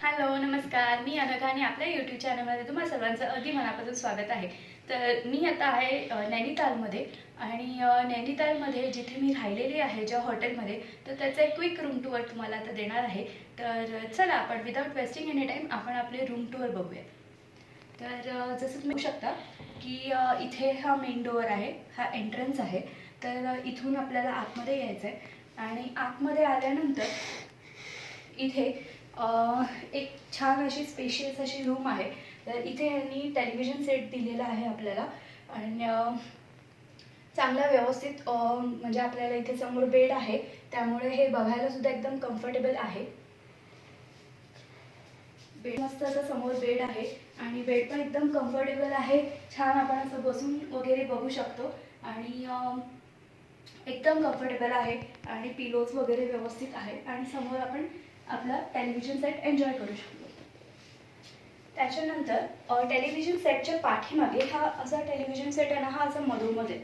Hello नमस्कार, मी अनघा आणि आपल्या यूट्यूब चॅनलमध्ये तुम्हा सर्वांचं अगदी मनापासून स्वागत आहे। तर मी आता आहे नैनितालमध्ये आणि नैनितालमध्ये जिथे मी राहिलेली आहे ज्या हॉटेलमध्ये, तर त्याचा एक क्विक रूम टूर तुम्हाला आता देणार आहे। तर चला आपण विदाउट वेस्टिंग एनी टाईम आपण आपले रूम टूर बघूया। तर जसं तुम्ही बघू शकता की इथे हा मेन डोअर आहे, हा एंट्रन्स आहे। तर इथून आपल्याला आतमध्ये यायचं आहे आणि आतमध्ये आल्यानंतर इथे एक छान अशी स्पेशियस अशी रूम आहे। तर इथे यांनी टेलिव्हिजन सेट दिलेला आहे आपल्याला आणि चांगला व्यवस्थित म्हणजे आपल्याला इथे समोर बेड आहे, त्यामुळे हे बघायला सुद्धा एकदम कम्फर्टेबल आहे। बेड मस्त असं समोर बेड आहे आणि बेड पण एकदम कम्फर्टेबल आहे, छान आपण असं बसून वगैरे बघू शकतो आणि एकदम कम्फर्टेबल आहे आणि पिलोज वगैरे व्यवस्थित आहे आणि समोर आपण आपला टेलिव्हिजन सेट एन्जॉय करू शकतो। त्याच्यानंतर टेलिव्हिजन सेटच्या पाठीमागे हा असा टेलिव्हिजन सेट आहे ना, हा असा मधोमध आहे।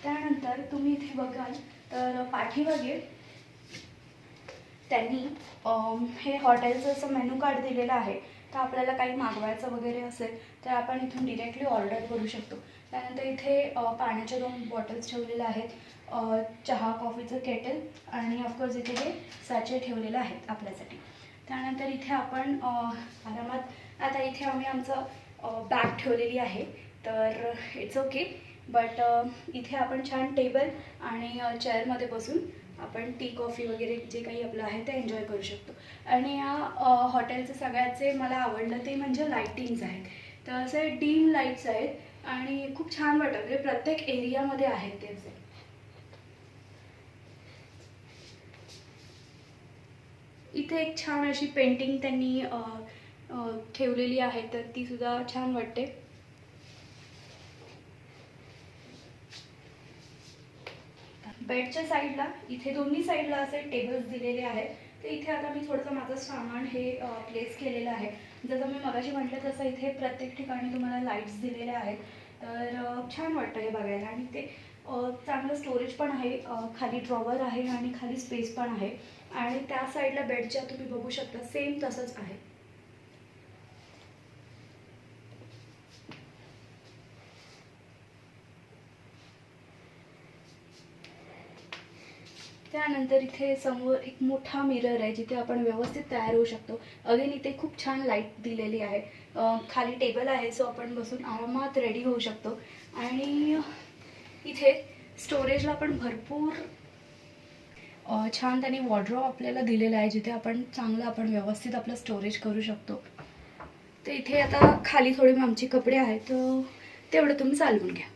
त्यानंतर तुम्ही इथे बघाल तर पाठीमागे त्यांनी हे हॉटेलचं असं मेनू कार्ड दिलेलं आहे। तर आपल्याला काही मागवायचं वगैरे असेल तर आपण इथून डिरेक्टली ऑर्डर करू शकतो। त्यानंतर इथे पाण्याच्या 2 बॉटल्स ठेवलेल्या आहेत, चहा कॉफीचं केटल आणि ऑफकोर्स इथे हे सॅचे ठेवलेलं आहेत आपल्यासाठी। त्यानंतर इथे आपण आरामात आता इथे आम्ही आमचं बॅग ठेवलेली आहे, तर इट्स ओके। बट इथे आपण छान टेबल आणि चेअरमध्ये बसून आपण टी कॉफी वगैरे जे काही आपलं आहे ते एन्जॉय करू शकतो। आणि या हॉटेलचं सगळ्यात जे मला आवडलं ते म्हणजे लाईटिंग्स आहेत। तर असे डीम लाईट्स आहेत आणि खूप छान वाटतं, म्हणजे प्रत्येक एरियामध्ये आहेत ते असे। इथे एक छान अशी पेंटिंग त्यांनी ठेवलेली आहे, तर ती सुद्धा छान वाटते। बेडच्या साईडला इथे दोन्ही साईडला असे टेबल्स दिलेले आहेत। तर इथे आता मी थोडंसं माझं सामान हे प्लेस केलेलं आहे। जसं मी मगाशी म्हटलं तसं इथे प्रत्येक ठिकाणी तुम्हाला लाईट्स दिलेल्या आहेत, तर छान वाटतं हे बघायला। आणि ते चांगलं स्टोरेज पण आहे, खाली ड्रॉवर आहे आणि खाली स्पेस पण आहे आणि त्या साईडला बेडच्या तुम्ही बघू शकता सेम तसंच आहे। त्यानंतर इथे समोर एक मोठा मिरर आहे जिथे आपण व्यवस्थित तयार होऊ शकतो। अगेन इथे खूप छान लाईट दिलेली आहे, खाली टेबल आहे सो आपण बसून आरामात रेडी होऊ शकतो। आणि इथे स्टोरेजला पण भरपूर छान त्यांनी वॉर्डरोब आपल्याला दिलेला आहे, जिथे आपण चांगलं आपण व्यवस्थित आपलं स्टोरेज करू शकतो। तर इथे आता खाली थोडे आमचे कपडे आहेत, तर तेवढं तुम्ही चालवून घ्या।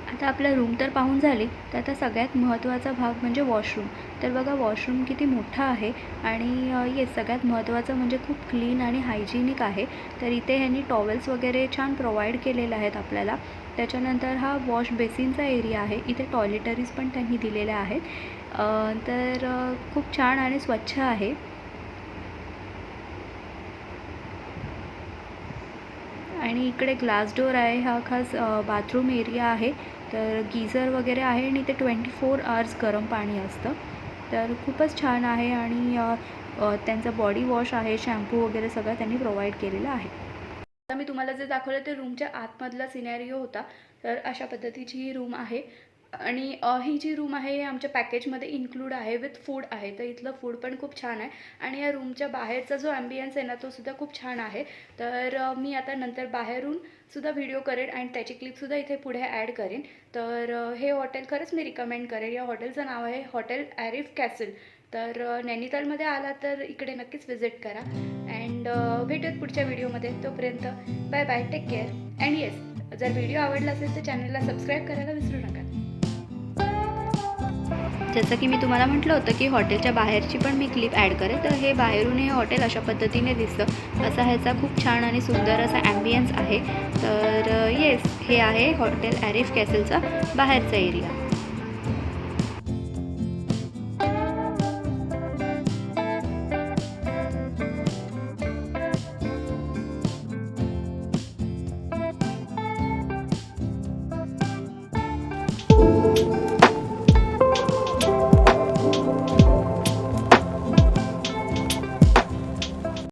आता आपला रूम तर पाहून झाली, तर आता सगळ्यात महत्त्वाचा भाग म्हणजे वॉशरूम। तर बघा वॉशरूम किती मोठा आहे आणि येस सगळ्यात महत्त्वाचं म्हणजे खूप क्लीन आणि हायजिनिक आहे। तर इथे ह्यांनी टॉवेल्स वगैरे छान प्रोव्हाइड केलेले आहेत आपल्याला। त्याच्यानंतर हा वॉश बेसिनचा एरिया आहे, इथे टॉयलेटरीज पण त्यांनी दिलेल्या आहेत, तर खूप छान आणि स्वच्छ आहे। आणि इकडे ग्लास डोअर आहे, हा खास बाथरूम एरिया आहे। तर गीझर वगैरे आहे आणि इथे 24 आवर्स गरम पाणी असतं, तर खूपच छान आहे। आणि त्यांचा बॉडी वॉश आहे, शॅम्पू वगैरे सगळं त्यांनी प्रोव्हाइड केलेलं आहे। आता मी तुम्हाला जे दाखवलं ते रूमच्या आतमधला सिनॅरिओ होता। तर अशा पद्धतीची ही रूम आहे आणि ही जी रूम आहे हे आमच्या पॅकेजमध्ये इन्क्लूड आहे, विथ फूड आहे। तर इथलं फूड पण खूप छान आहे आणि या रूमच्या बाहेरचा जो ॲम्बियन्स आहे ना तो सुद्धा खूप छान आहे। तर मी आता नंतर बाहेरून सुद्धा व्हिडिओ करेन आणि त्याची क्लिपसुद्धा इथे पुढे ॲड करेन। तर हे हॉटेल खरंच मी रिकमेंड करेन। या हॉटेलचं नाव आहे हॉटेल ॲरिफ कॅसल। तर नैनितालमध्ये आला तर इकडे नक्कीच व्हिजिट करा अँड भेटूयात पुढच्या व्हिडिओमध्ये। तोपर्यंत bye bye, take care and yes, जर व्हिडिओ आवडला असेल तर चॅनलला सबस्क्राईब करायला विसरू नका। जसं की मी तुम्हाला म्हटलं होतं की हॉटेलच्या बाहेरची पण मी क्लिप ॲड करेन। तर हे बाहेरून हे हॉटेल अशा पद्धतीने दिसतं, असा ह्याचा खूप छान आणि सुंदर असा ॲम्बियन्स आहे। तर येस, हे आहे हॉटेल ॲरिफ कॅसलचा बाहेरचा एरिया।